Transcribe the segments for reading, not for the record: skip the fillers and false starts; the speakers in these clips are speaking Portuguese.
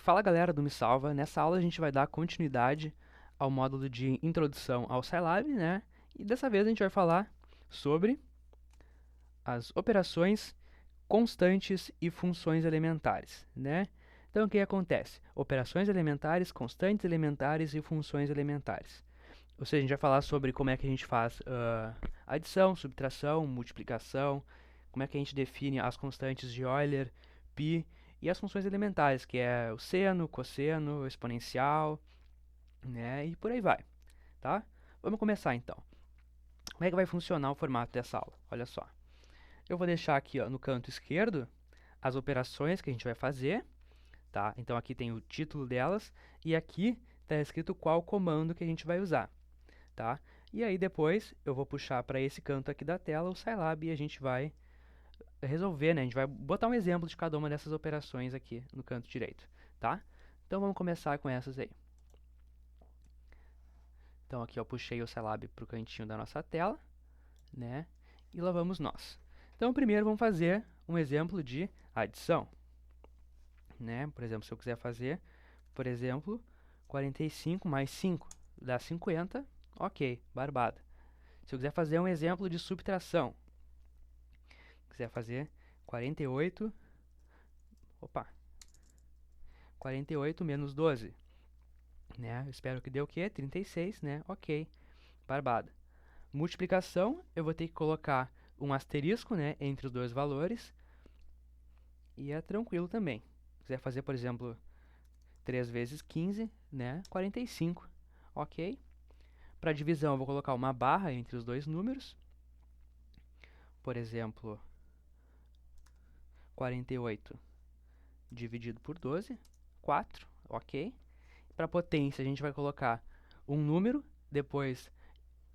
Fala galera do Me Salva, nessa aula a gente vai dar continuidade ao módulo de introdução ao Scilab, né? E dessa vez a gente vai falar sobre as operações constantes e funções elementares, né? Então o que acontece? Operações elementares, constantes elementares e funções elementares. Ou seja, a gente vai falar sobre como é que a gente faz adição, subtração, multiplicação, como é que a gente define as constantes de Euler, π e as funções elementares, que é o seno, cosseno, o exponencial, né? E por aí vai, tá? Vamos começar então. Como é que vai funcionar o formato dessa aula? Olha só. Eu vou deixar aqui ó, no canto esquerdo as operações que a gente vai fazer, tá? Então aqui tem o título delas e aqui está escrito qual comando que a gente vai usar, tá? E aí depois eu vou puxar para esse canto aqui da tela o Scilab e a gente vai resolver, né? A gente vai botar um exemplo de cada uma dessas operações aqui no canto direito, tá? Então vamos começar com essas aí. Então aqui eu puxei o Scilab para o cantinho da nossa tela, né? E lá vamos nós. Então primeiro vamos fazer um exemplo de adição, né? Por exemplo, se eu quiser fazer, por exemplo, 45 mais 5 dá 50, ok, barbada. Se eu quiser fazer um exemplo de subtração, quiser fazer 48, opa, 48 menos 12, né? Eu espero que dê o quê? 36, né? Ok, barbada. Multiplicação, eu vou ter que colocar um asterisco, né, entre os dois valores, e é tranquilo também. Se quiser fazer, por exemplo, 3 vezes 15, né, 45, ok. Para divisão, eu vou colocar uma barra entre os dois números, por exemplo, 48 dividido por 12, 4, ok. Para potência, a gente vai colocar um número, depois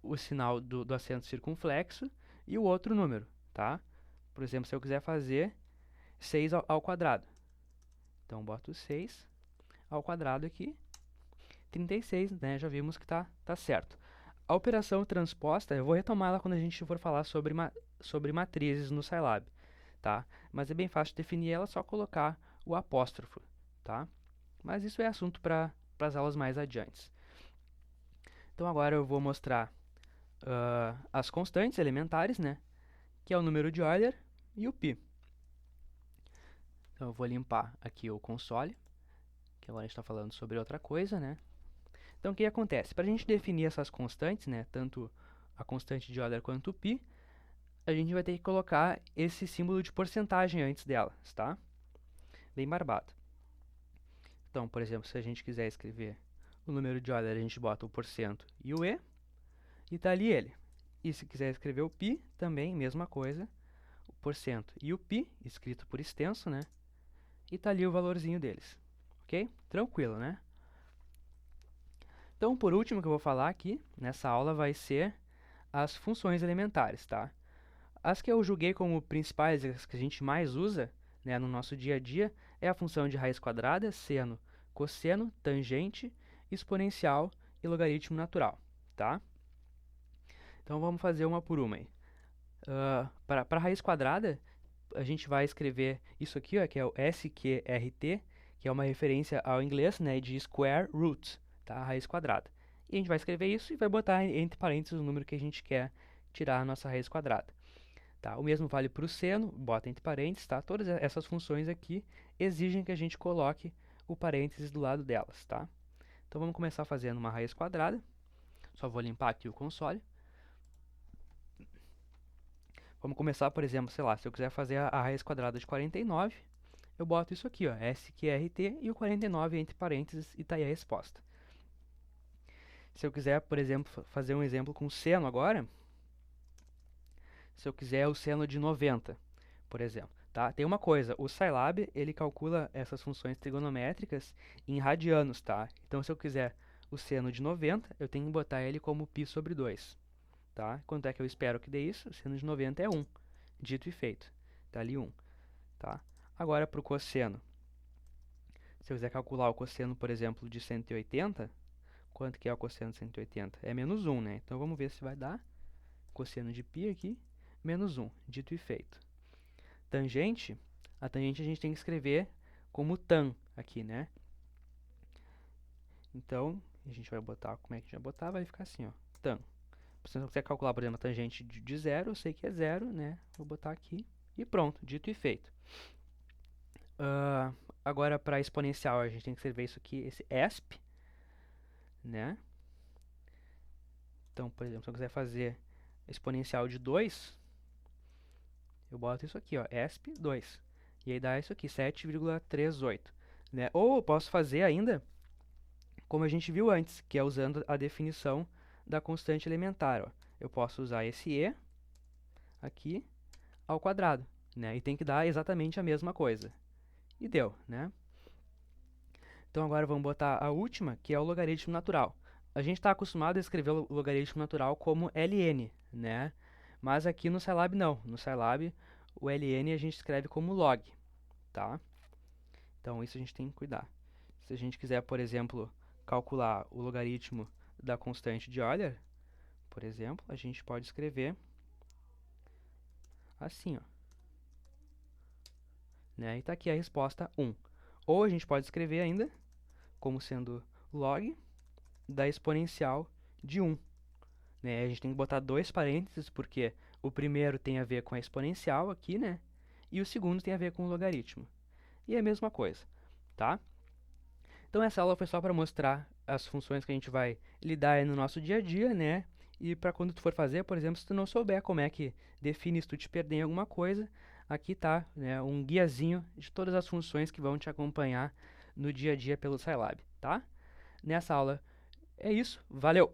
o sinal do acento circunflexo e o outro número, tá? Por exemplo, se eu quiser fazer 6 ao quadrado. Então, boto 6 ao quadrado aqui, 36, né? Já vimos que tá certo. A operação transposta, eu vou retomar ela quando a gente for falar sobre matrizes no Scilab, tá? Mas é bem fácil de definir ela, só colocar o apóstrofo, tá? Mas isso é assunto para as aulas mais adiantes. Então, agora eu vou mostrar as constantes elementares, né? Que é o número de Euler e o π. Então, eu vou limpar aqui o console, que agora a gente está falando sobre outra coisa, né? Então, o que acontece? Para a gente definir essas constantes, né, tanto a constante de Euler quanto o π, a gente vai ter que colocar esse símbolo de porcentagem antes delas, tá? Bem barbado. Então, por exemplo, se a gente quiser escrever o número de Euler, a gente bota o porcento e o e, e tá ali ele. E se quiser escrever o π, também, mesma coisa, o porcento e o π, escrito por extenso, né? E tá ali o valorzinho deles, ok? Tranquilo, né? Então, por último que eu vou falar aqui, nessa aula, vai ser as funções elementares, tá? As que eu julguei como principais, as que a gente mais usa, né, no nosso dia a dia, é a função de raiz quadrada, seno, cosseno, tangente, exponencial e logaritmo natural, tá? Então, vamos fazer uma por uma aí. Para raiz quadrada, a gente vai escrever isso aqui, ó, que é o SQRT, que é uma referência ao inglês, né, de square root, tá? Raiz quadrada. E a gente vai escrever isso e vai botar entre parênteses o número que a gente quer tirar a nossa raiz quadrada. Tá? O mesmo vale para o seno, bota entre parênteses, tá? Todas essas funções aqui exigem que a gente coloque o parênteses do lado delas, tá? Então vamos começar fazendo uma raiz quadrada. Só vou limpar aqui o console. Vamos começar, por exemplo, sei lá, se eu quiser fazer a raiz quadrada de 49, eu boto isso aqui, ó, SQRT e o 49 entre parênteses e tá aí a resposta. Se eu quiser, por exemplo, fazer um exemplo com seno agora, se eu quiser o seno de 90, por exemplo, tá? Tem uma coisa, o Scilab, ele calcula essas funções trigonométricas em radianos, tá? Então, se eu quiser o seno de 90, eu tenho que botar ele como π sobre 2, tá? Quanto é que eu espero que dê isso? O seno de 90 é 1, dito e feito. Tá ali 1, tá? Agora, para o cosseno. Se eu quiser calcular o cosseno, por exemplo, de 180, quanto que é o cosseno de 180? É menos 1, né? Então, vamos ver se vai dar. Cosseno de π aqui, menos 1, dito e feito. Tangente, a tangente a gente tem que escrever como tan aqui, né? Então, a gente vai botar, como é que a gente vai botar? Vai ficar assim, ó, tan. Se você quiser calcular, por exemplo, a tangente de zero, eu sei que é zero, né? Vou botar aqui e pronto, dito e feito. Agora, para exponencial, a gente tem que escrever isso aqui, esse ESP, né? Então, por exemplo, se eu quiser fazer exponencial de 2, eu boto isso aqui, ó, ESP 2. E aí dá isso aqui, 7,38. Né? Ou eu posso fazer ainda, como a gente viu antes, que é usando a definição da constante elementar. Ó. Eu posso usar esse e aqui ao quadrado, né? E tem que dar exatamente a mesma coisa. E deu, né? Então agora vamos botar a última, que é o logaritmo natural. A gente está acostumado a escrever o logaritmo natural como ln, né? Mas aqui no Scilab não. No Scilab, o ln a gente escreve como log, tá? Então isso a gente tem que cuidar. Se a gente quiser, por exemplo, calcular o logaritmo da constante de Euler, por exemplo, a gente pode escrever assim, ó. Né? E está aqui a resposta 1. Ou a gente pode escrever ainda como sendo log da exponencial de 1. Né? A gente tem que botar dois parênteses, porque o primeiro tem a ver com a exponencial aqui, né? E o segundo tem a ver com o logaritmo. E é a mesma coisa, tá? Então essa aula foi só para mostrar as funções que a gente vai lidar no nosso dia a dia, né? E para quando tu for fazer, por exemplo, se tu não souber como é que define, se tu te perder em alguma coisa, aqui tá, né, um guiazinho de todas as funções que vão te acompanhar no dia a dia pelo Scilab, tá? Nessa aula é isso, valeu!